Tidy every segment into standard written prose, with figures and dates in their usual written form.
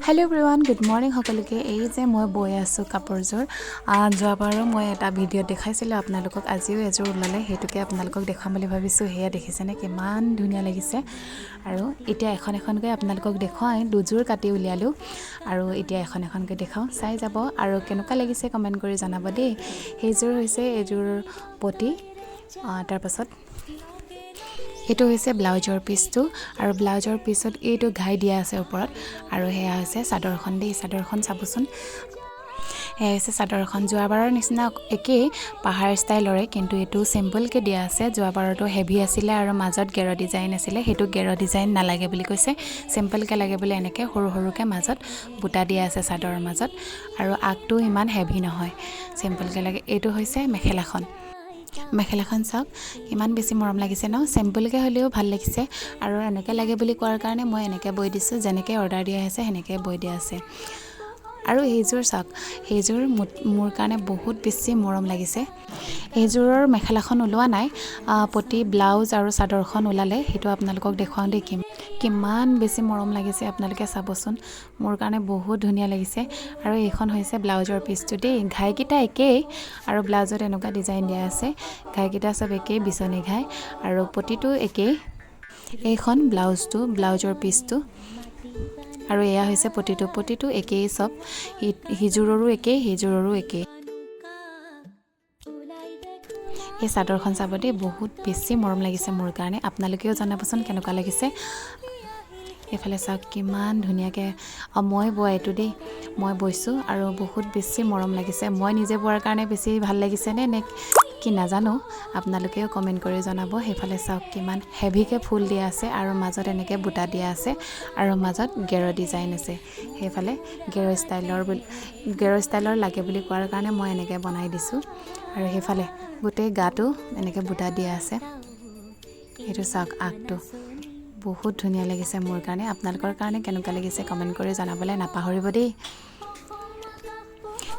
hello everyone good morning সকলোকে এই যে মই বৈ আছো কাপোৰজোৰ যোৱাবাৰো মই এটা ভিডিঅ দেখাইছিলো আপোনালোকক আজিও এজোৰ ওলালে হেতুকে আপোনালোকক দেখাম বুলি ভাবিছো হেয়া দেখিছেনে কিমান ধুনিয়া লাগিছে আৰু এতিয়া এখন এখনকৈ আপোনালোকক দেখাই দুজোৰ কাটি উলিয়ালো আৰু এতিয়া এখন এখনকৈ দেখাও চাই যাব আৰু কেনেকুৱা লাগিছে কমেন্ট কৰি জনাব দেই হেজোৰ হৈছে এজোৰ পটি তাৰ পাছত এটো হৈছে ব্লাউজৰ পিসটো আৰু ব্লাউজৰ পিছত এইটো ঘাই দিয়া আছে ওপৰত আৰু হেয়া হৈছে চাদৰখন দেই চাদৰখন চাবচোন হেয়া হৈছে চাদৰখন যোৱাবাৰৰ নিচিনা একে পাহাৰ ষ্টাইলৰে কিন্তু এটো সিম্পল কে দিয়া আছে যোৱাবাৰটো হেভি আছিল আৰু মাজত গেৰ ডিজাইন আছিল হেতু গেৰ ডিজাইন নালাগে বুলি কৈছে সিম্পল কে লাগে বুলি এনেকে সৰু সৰুকে মাজত বুটা দিয়া আছে চাদৰৰ মাজত আৰু আগটো ইমান হেভি নহয় সিম্পল কে লাগে এটো হৈছে মেখেলাখন মেখেলাখন চাওক ইমান বেছি মৰম লাগিছে ন সিম্পল কে হলেও ভাল লাগিছে আৰু এনেকে লাগে বুলি কোৱাৰ কাৰণে মই এনেকে বৈ দিছো যেনেকে অৰ্ডাৰ দিয়া আছে হেনেকে বৈ দিয়া আছে আৰু হেজোৰ চাওক হেজোৰ মোৰ কাৰণে বহুত বেছি মৰম লাগিছে হেজোৰৰ মেখেলাখন ওলোৱা নাই পটি ব্লাউজ আৰু চাদৰখন ওলালে হেতু আপোনালোকক দেখাও দেই কিমান বেছি মৰম লাগিছে আপোনালোকে চাবচোন মোৰ কাৰণে বহুত ধুনিয়া লাগিছে আৰু এইখন হৈছে ব্লাউজৰ পিসটো দেই ঘাইকিটা একেই আৰু ব্লাউজত এনেকুৱা ডিজাইন দিয়া আছে ঘাইকিটা সব একেই বিছনি ঘাই আৰু পটিটো একেই এইখন ব্লাউজটো ব্লাউজৰ পিসটো আৰু এয়া হৈছে পটিটো একেই সব হিজুৰৰো একেই হিজুৰৰো একেই এই চাদৰখন চাব দেই বহুত বেছি মৰম লাগিছে মোৰ কাৰণে আপোনালোকেও জানাবচোন কেনেকুৱা লাগিছে এফালে চাওক কিমান ধুনিয়াকে মই বয়টো দেই মই বৈছো আৰু বহুত বেছি মৰম লাগিছে মই নিজে বোৱাৰ কাৰণে বেছি ভাল লাগিছে নে কি নাজানো আপোনালোকেও কমেন্ট কৰি জনাব হেফালে চাওক কিমান হেভিকে ফুল দিয়া আছে আৰু মাজত এনেকে বুটা দিয়া আছে আৰু মাজত গেৰ ডিজাইন আছে হেফালে গেৰ ষ্টাইলৰ লাগে বুলি কোৱাৰ কাৰণে মই এনেকে বনাই দিছো আৰু হেফালে গোটেই গাটো এনেকে বুটা দিয়া আছে হেতু চাওক আগটো বহুত ধুনিয়া লাগিছে মোৰ কাৰণে আপোনালোকৰ কাৰণে কেনেকুৱা লাগিছে কমেন্ট কৰি জনাবলে নাপাহৰিব দেই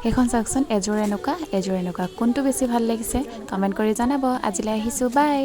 এখন চাওকচোন এজোৰ এনেকুৱা কোনটো বেছি ভাল লাগিছে কমেন্ট কৰি জনাব আজিলৈ আহিছো বাই